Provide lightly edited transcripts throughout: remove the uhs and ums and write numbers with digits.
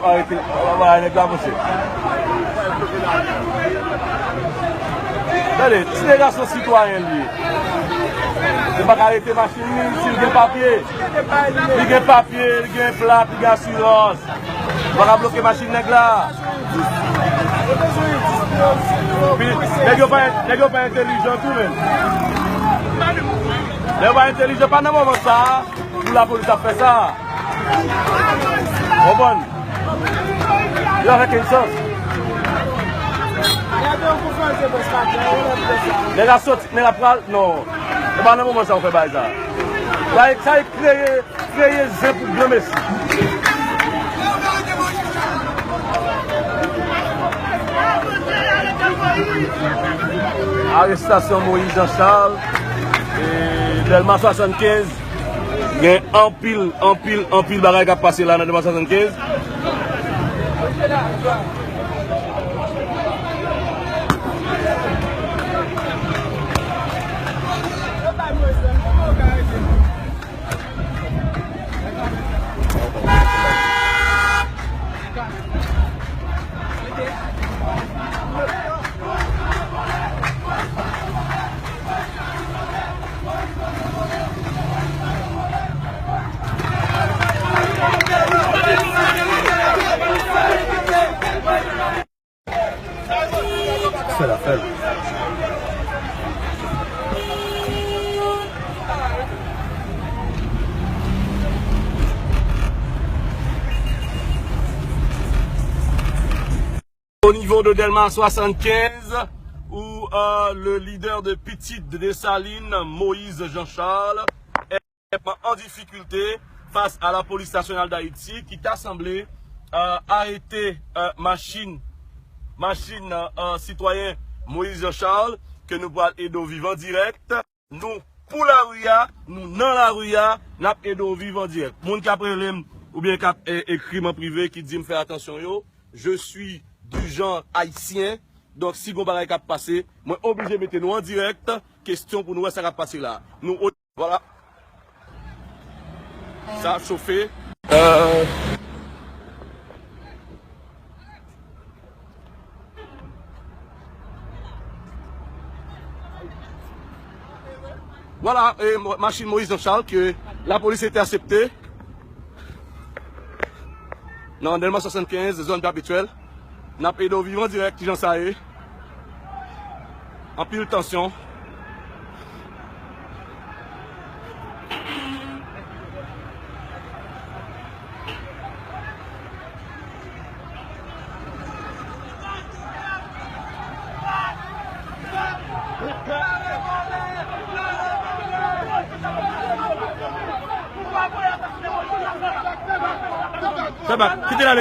Arrêtez, on va aller avancer. Allez, si les gars sont citoyens, il va arrêter machine, s'il y a papier, il y a papier, il y a plat, il y a assurance. Il va bloquer la machine là. Les gars pas intelligents tout même. Les gars pas intelligents, pas dans le moment ça, pour la police a fait ça. Au bon. Il a fait une chose. Les gars sautent, les gars prennent, non. C'est pas dans le moment ça on fait ça. Ça est créé zé pour grand messie. Arrestation Moïse Jean-Charles et Delma 75. Il y a un pile bagaille qui a passé là dans Delma 75. C'est la fête. Au niveau de Delma 75, où le leader de Petite Dessalines, Moïse Jean-Charles, est en difficulté face à la police nationale d'Haïti qui t'a semblé arrêter machine citoyen Moïse Jean-Charles que nous pourrons aider au vivant direct. Nous, pour la rue, nous dans la rue, nous aider au vivant direct. Moun qui a ou bien qui a écrit en privé qui dit me faire attention yo, je suis du genre haïtien. Donc si vous avez passé, moi obligé de mettre nous en direct. Question pour nous, ça va passer là. Nous, voilà. Ça a chauffé. Voilà, machine Moïse Jean-Charles, que la police a été acceptée. Dans Delma 75, zone habituelle. Nous avons aidé au vivant direct, Jean Saé. En pile tension. Ça va, quittez là.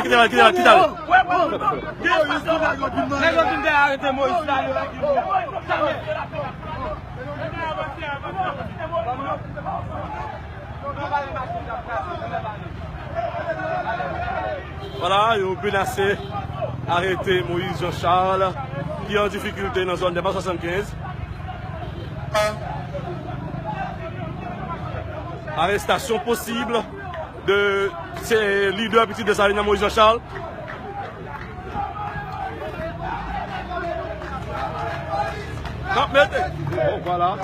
Voilà, ils ont menacé arrêté Moïse Jean-Charles qui est en difficulté dans la zone des 75. Arrestation possible de ces leaders Petite Dessalines à Moïse Jean-Charles. Non, mettez. Oh, voilà.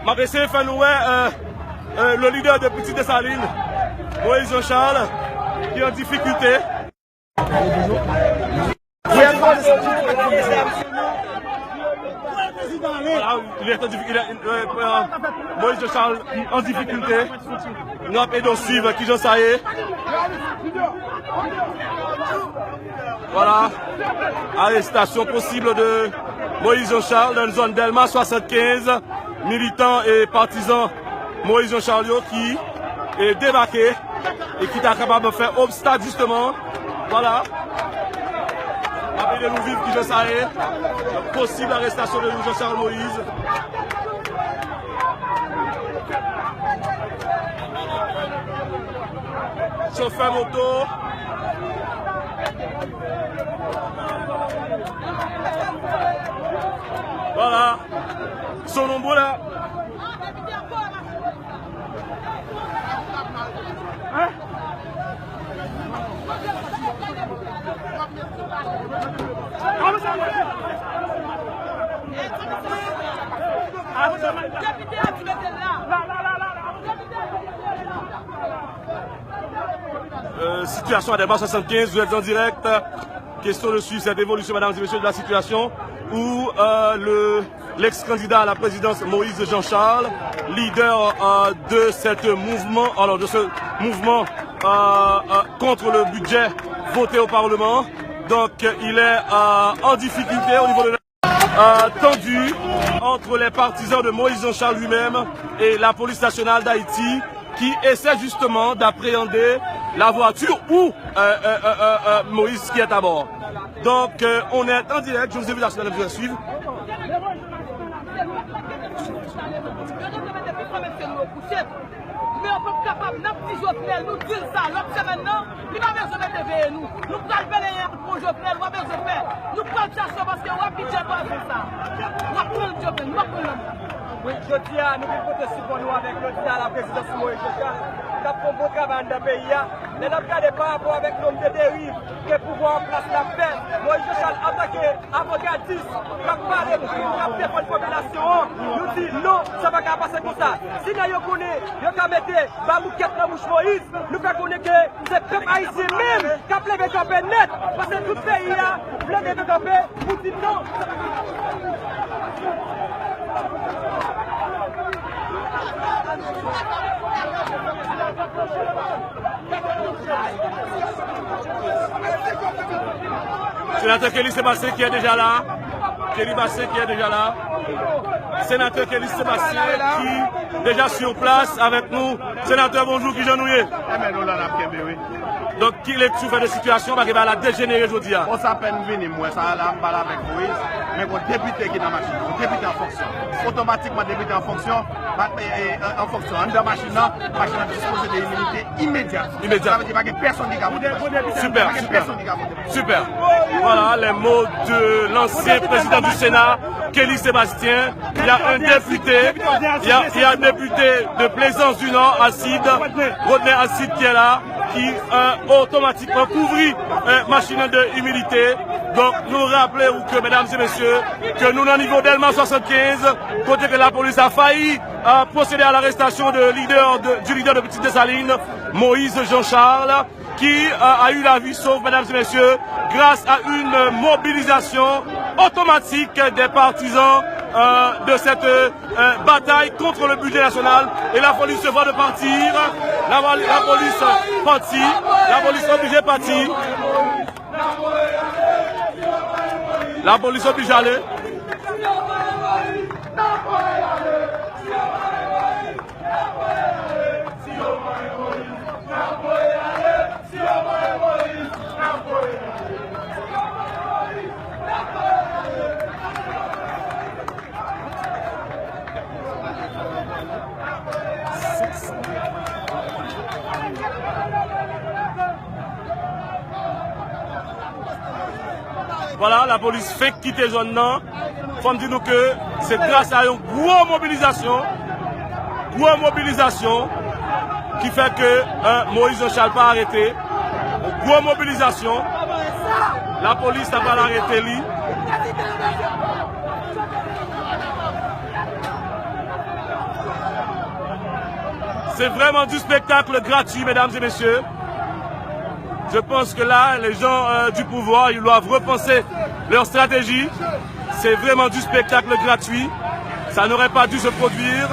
Je vais essayer de faire le leader de Petite Dessalines, Moïse Jean-Charles, qui est en difficulté. Voilà, il est en difficulté. Moïse Jean-Charles en difficulté. Nous allons suivre qui j'en sais. Voilà. Arrestation possible de Moïse Jean-Charles dans une zone Delma 75. Militants et partisans Moïse Jean-Charles qui est débarqué et qui est capable de faire obstacle justement. Voilà. Appelez-nous vivre qui je sais. Possible arrestation de Jean-Charles Moïse. Chauffeur moto. Voilà. Ils sont nombreux là. Situation à Delma 75, vous êtes en direct. Question de suivre cette évolution, mesdames et messieurs, de la situation où l'ex-candidat à la présidence Moïse Jean-Charles, leader de ce mouvement contre le budget voté au Parlement, donc il est en difficulté au niveau de tendu entre les partisans de Moïse Jean-Charles lui-même et la police nationale d'Haïti qui essaie justement d'appréhender la voiture où Moïse qui est à bord. Donc on est en direct, je vous invite à suivre. Mais on peut capable d'un petit Jovenel, nous dire ça, l'autre semaine, il va besoin de TV nous. Nous pouvons balayer pour Jovenel, nous avons besoin de faire. Nous pouvons chercher parce que on va pitcher pas faire ça. On va prendre le Jovenel, nous va prendre le. Oui, je tiens, nous pouvons compter sur nous avec le à la présidence Moïse Jean-Charles. Nous avons fait un travail dans le pays. Nous avons regardé par rapport avec l'homme de dérive qui est pouvoir en place la paix. Moïse Jean-Charles attaqué avant-gardiste, qui a parlé pour la population. Nous dit non, ça va pas passer comme ça. Si nous connaissons, nous avons mis Babouquette dans la bouche Moïse, nous connaissons que c'est le peuple haïtien même qui a levé camper net. Parce que tout le pays a levé camper pour dire non. Sénateur Kelly Sébastien qui est déjà là. Kelly Bassin qui est déjà là. Sénateur Kelly Sébastien qui est déjà sur place avec nous. Sénateur, bonjour, qui j'ennuie. Donc, qui est souffert de situation parce qu'il va la dégénérer aujourd'hui. On s'appelle venir, moi, ça là, on parle avec Moïse, mais le député qui est dans la machine, le député en fonction. Automatiquement, député en fonction, en dans la machine est disposée d'immunité immédiate. Ça veut dire qu'il n'y a personne qui a voté. Super, super. Super. Voilà les mots de l'ancien président du Sénat, Kelly Sébastien. Il y a un député, il y a un député de Plaisance du Nord, Acide, Rodney Acide qui est là, qui automatiquement couvrit machine de humilité. Donc nous rappelons que, mesdames et messieurs, que nous, au niveau Delma 75, côté que la police a failli procéder à l'arrestation du leader de Petite Dessalines, Moïse Jean-Charles, qui a eu la vie sauve, mesdames et messieurs, grâce à une mobilisation automatique des partisans de cette bataille contre le budget national. Et la police se voit de partir. La police partit. La police obligée de partir. La police obligée d'aller. Voilà, la police fait quitter la zone. Il faut me dire que c'est grâce à une grosse mobilisation qui fait que Moïse Jean-Charles pas arrêté. Une grosse mobilisation. La police n'a pas arrêté lui. C'est vraiment du spectacle gratuit, mesdames et messieurs. Je pense que là, les gens du pouvoir, ils doivent repenser leur stratégie. C'est vraiment du spectacle gratuit. Ça n'aurait pas dû se produire.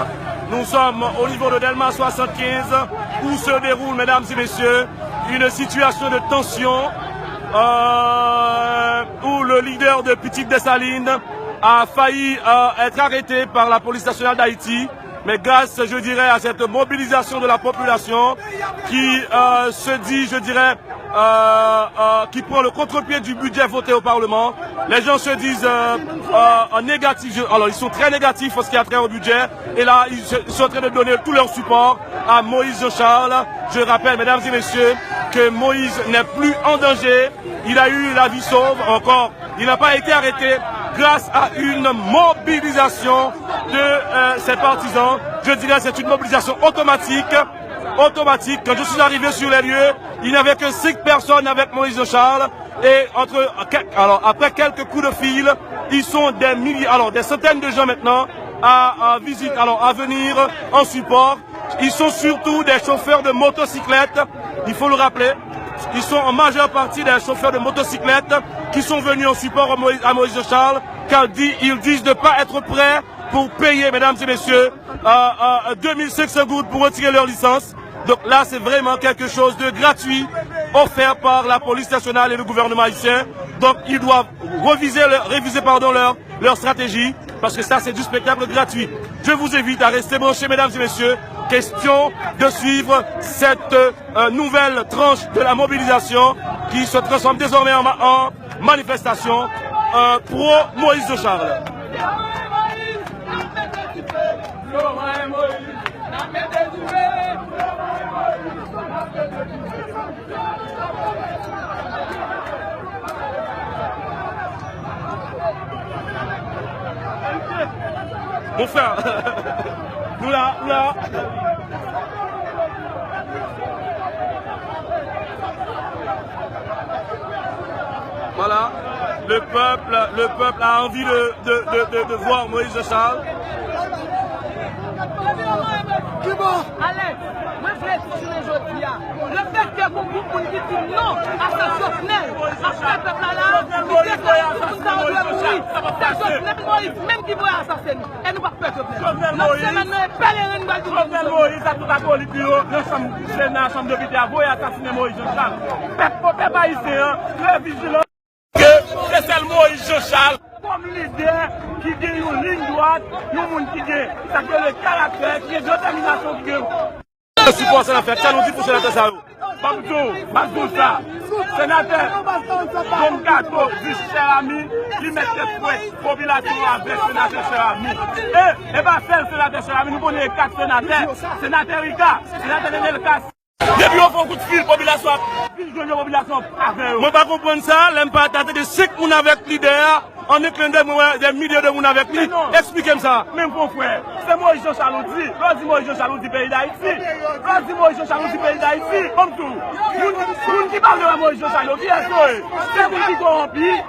Nous sommes au niveau de Delma 75, où se déroule, mesdames et messieurs, une situation de tension, où le leader de Petite Dessalines a failli être arrêté par la police nationale d'Haïti. Mais grâce, je dirais, à cette mobilisation de la population qui se dit, je dirais, qui prend le contre-pied du budget voté au Parlement, les gens se disent négatifs. Alors, ils sont très négatifs en ce qui a trait au budget. Et là, ils sont en train de donner tout leur support à Moïse Jean-Charles. Je rappelle, mesdames et messieurs, que Moïse n'est plus en danger. Il a eu la vie sauve encore. Il n'a pas été arrêté grâce à une mobilisation de ses partisans. Je dirais que c'est une mobilisation automatique. Quand je suis arrivé sur les lieux, il n'y avait que 5 personnes avec Moïse Jean-Charles. Et après quelques coups de fil, ils sont des milliers, des centaines de gens maintenant à venir en support. Ils sont surtout des chauffeurs de motocyclettes, il faut le rappeler. Ils sont en majeure partie des chauffeurs de motocyclettes qui sont venus en support à Moïse Jean-Charles, car ils disent de ne pas être prêts pour payer, mesdames et messieurs, 2500 gouttes pour retirer leur licence. Donc là, c'est vraiment quelque chose de gratuit offert par la police nationale et le gouvernement haïtien. Donc ils doivent réviser leur stratégie, parce que ça, c'est du spectacle gratuit. Je vous invite à rester branchés, mesdames et messieurs. Question de suivre cette nouvelle tranche de la mobilisation qui se transforme désormais en manifestation pro Moïse Jean-Charles. Mon frère, nous là. Voilà, le peuple a envie de voir Moïse Jean-Charles. Allez, moi je vais dire les aujourd'hui. Le fait que mon groupe politique dit non à ce Jovenel, à ce peuple-là, même qui va assassiner, et nous ne pouvons pas Jovenel. Jovenel Moïse a tout à fait le bureau, dans la chambre de députés, à assassiner Moïse Jean-Charles. Peuple haïtien, très vigilant. C'est celle Moïse Jean-Charles. Comme leader qui dit une ligne droite, nous monde qui dit ça que le caractère, qui est détermination qui est. Le support ça l'a fait, ça nous dit pour sénateur ça. Babdoussa, sénateur, comme gâteau, vice cher ami, qui met les fouets, population avec sénateur cher ami. Et pas seul sénateur cher ami, nous connaissons 4 sénateurs, sénateur Rika, sénateur Nenelkas. Depuis on fait un coup de fil, population. Je ne pas comprendre ça, l'aime pas tâter de 5 personnes avec leader, en éclairant des milliers de personnes avec lui. Expliquez-moi ça. Même mon frère, c'est Moïse Jean-Charles dit. Quand dit Moïse Jean-Charles dit pays d'Haïti. Quand dit Moïse Jean-Charles dit pays d'Haïti. Comme tout. Nous qui parlons de Moïse Jean-Charles, bien sûr. C'est nous qui corrompis.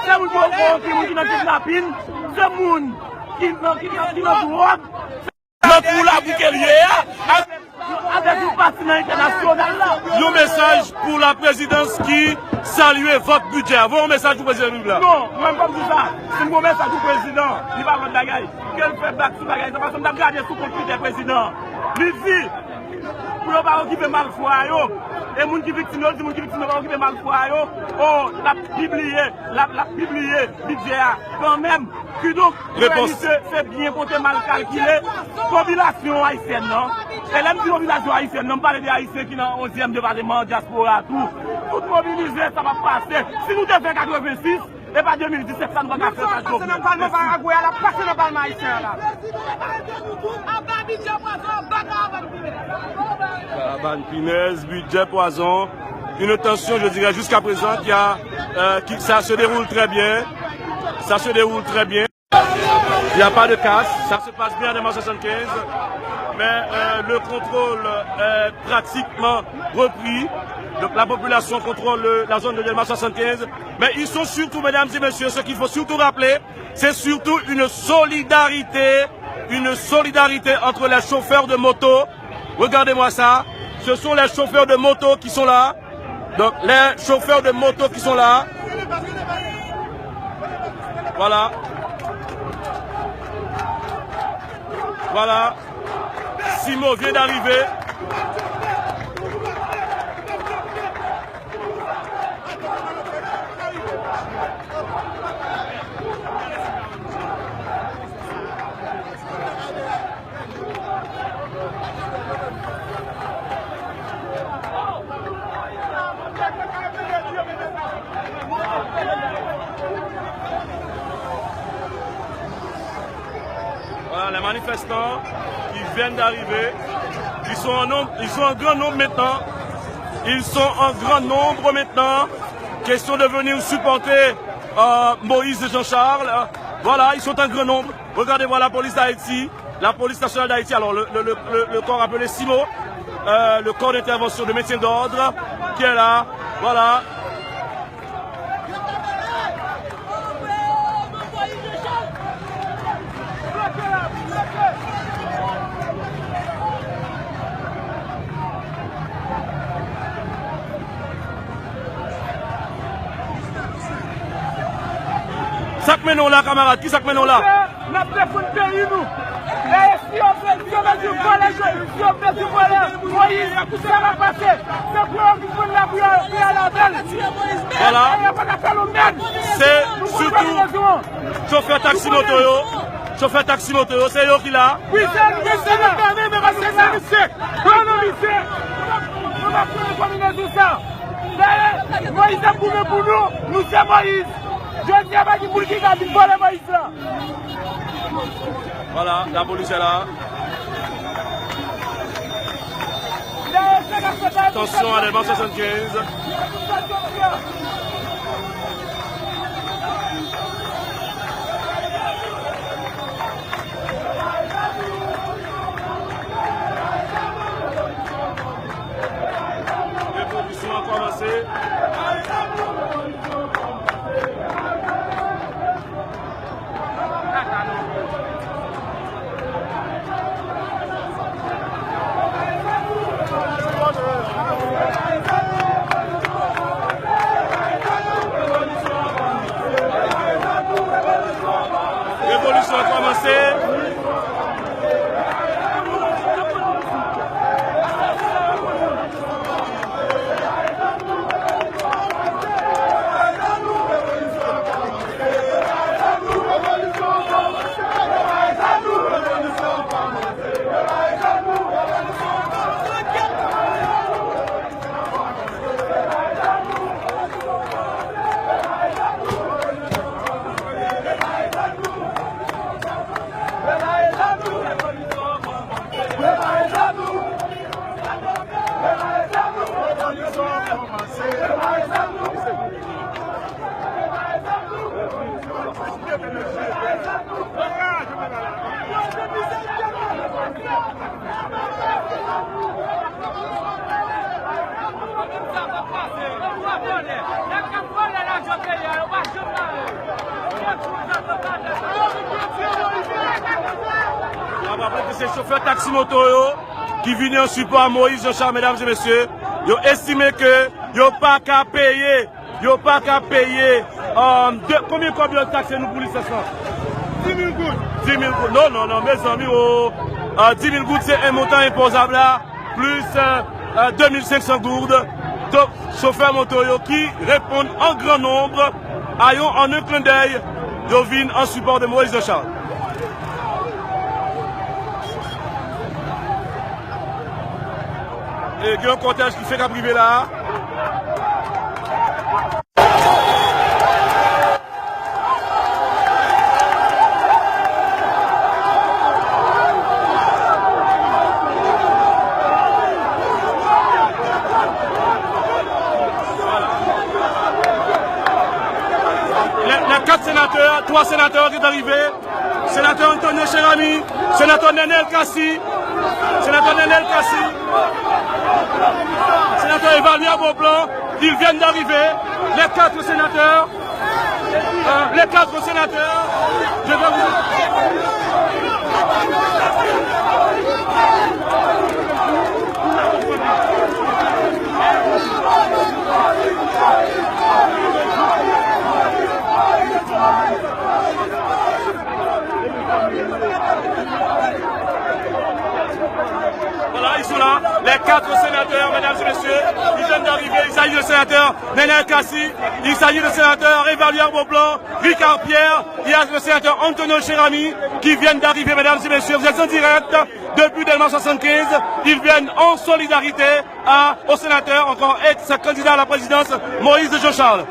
C'est nous qui corrompis, qui n'ont kidnapping. C'est nous qui n'ont drogue. Pour la bouquelière. Un message pour la présidence qui salue votre budget. Avez-vous un message pour le président? Non, même pas pour ça. C'est un message pour le président. Il va votre bagaille. Quel fait back sur bagaille? C'est parce qu'on a gardé sous contrôle des présidents. L'ici, pour ne pas occuper mal foi, et les gens qui victiment, les gens qui victiment pas occuper mal foi, oh, la publié, budget quand même. Puis donc, c'est bien compté mal calculé. Population haïtienne, non? Et même si population haïtienne, non parle des haïtiens qui sont dans le 11e département, diaspora, tout mobilisé, ça va passer. Si nous devons faire 86, et pas 2017, ça ne va pas faire ça. Passer dans le Parlement Paraguay, la passer dans le Parlement haïtien, là. Caravane Pinez, budget poison. une tension, je dirais, jusqu'à présent, ça se déroule très bien. Ça se déroule très bien. Il n'y a pas de casse. Ça se passe bien à Delma 75. Mais le contrôle est pratiquement repris. Donc la population contrôle la zone de Delma 75. Mais ils sont surtout, mesdames et messieurs, ce qu'il faut surtout rappeler, c'est surtout une solidarité entre les chauffeurs de moto. Regardez-moi ça. Ce sont les chauffeurs de moto qui sont là. Donc les chauffeurs de moto qui sont là. Voilà. Voilà. Simo vient d'arriver. Voilà, les manifestants qui viennent d'arriver, ils sont en grand nombre maintenant. Ils sont en grand nombre maintenant. Question de venir supporter Moïse et Jean-Charles. Voilà, ils sont en grand nombre. Regardez, voilà la police d'Haïti, la police nationale d'Haïti. Alors le corps appelé SIMO, le corps d'intervention de maintien d'ordre qui est là. Voilà. Ça que nous là, camarade, qui ça que nous là? Nous défendons le pays, nous. Et si on fait du volet, si on fait du volet, Moïse, ça va passer. C'est pour on prend la vie à la belle. Voilà. C'est surtout chauffeur taxi moto, c'est eux qui là. Oui, c'est le permis, mais c'est ça. On va prendre combinaison ça. Moïse a prouvé pour nous, nous c'est Moïse. Je dis à pas qui pour qui a dit voler Moïse là. Voilà, la police est là. Attention à Delma 75. Les productions ont commencé. Révolution a commencé. C'est chauffeur taxi moto qui viennent en support à Moïse Jean-Charles, mesdames et messieurs. Ils ont estimé que ils n'ont pas qu'à payer. Combien de taxes nous pour l'essence? 10 000 gouttes. 10 000 gouttes. Non, mes amis, 10 000 gouttes, c'est un montant imposable là, plus 2500 gourdes. Donc, chauffeurs moto qui répondent en grand nombre, ayons en un clin d'œil, ils viennent en support de Moïse Jean-Charles. Et il y a un cortège qui fait qu'à priver là. sénateurs, 3 sénateurs qui sont arrivés. Sénateur Antonio Cherami, sénateur Nenel Kassi, sénateur Evalia Beaublanc, ils viennent d'arriver. Les 4 sénateurs. Je vais vous... Voilà, ils sont là, les 4 sénateurs, mesdames et messieurs, ils viennent d'arriver. Il s'agit de sénateur Nenel Kassi, il s'agit de sénateur Evalia Beaublanc, Ricard Pierre, il y a le sénateur Antonio Cherami qui viennent d'arriver, mesdames et messieurs. Vous êtes en direct depuis Delma 75, ils viennent en solidarité au sénateur, encore ex-candidat à la présidence, Moïse de Jean-Charles.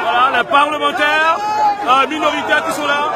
Voilà, les parlementaires minoritaires qui sont là.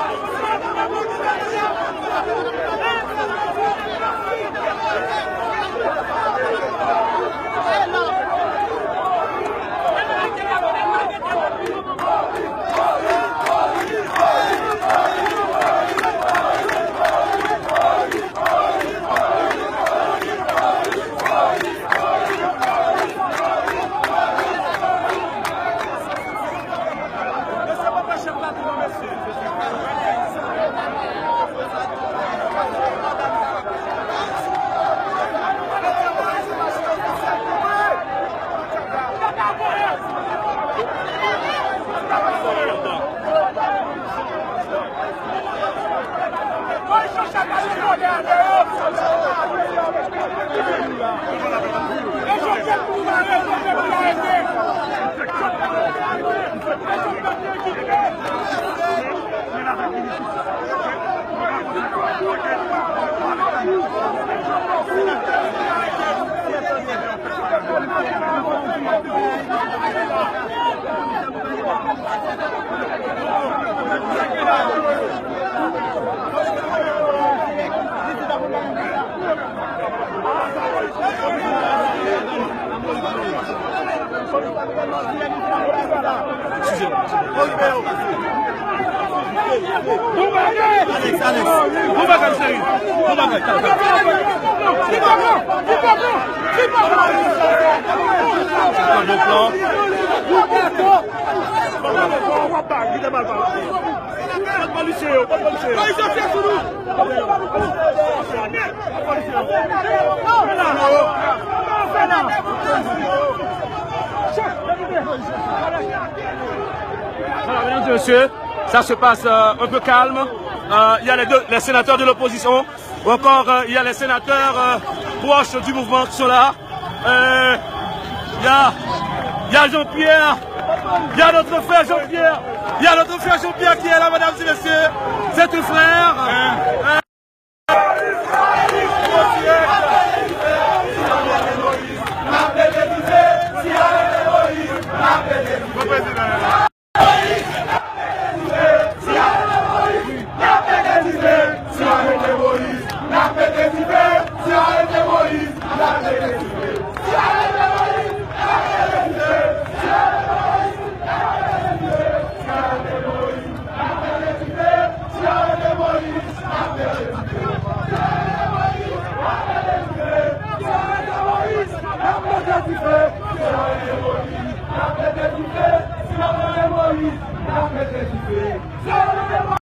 Voilà, mesdames et messieurs, ça se passe un peu calme. Il y a les sénateurs de l'opposition, ou encore il y a les sénateurs proches du mouvement qui sont là. Il y a Jean-Pierre, il y a notre frère Jean-Pierre, il y a notre frère Jean-Pierre qui est là, mesdames et messieurs. C'est un frère. La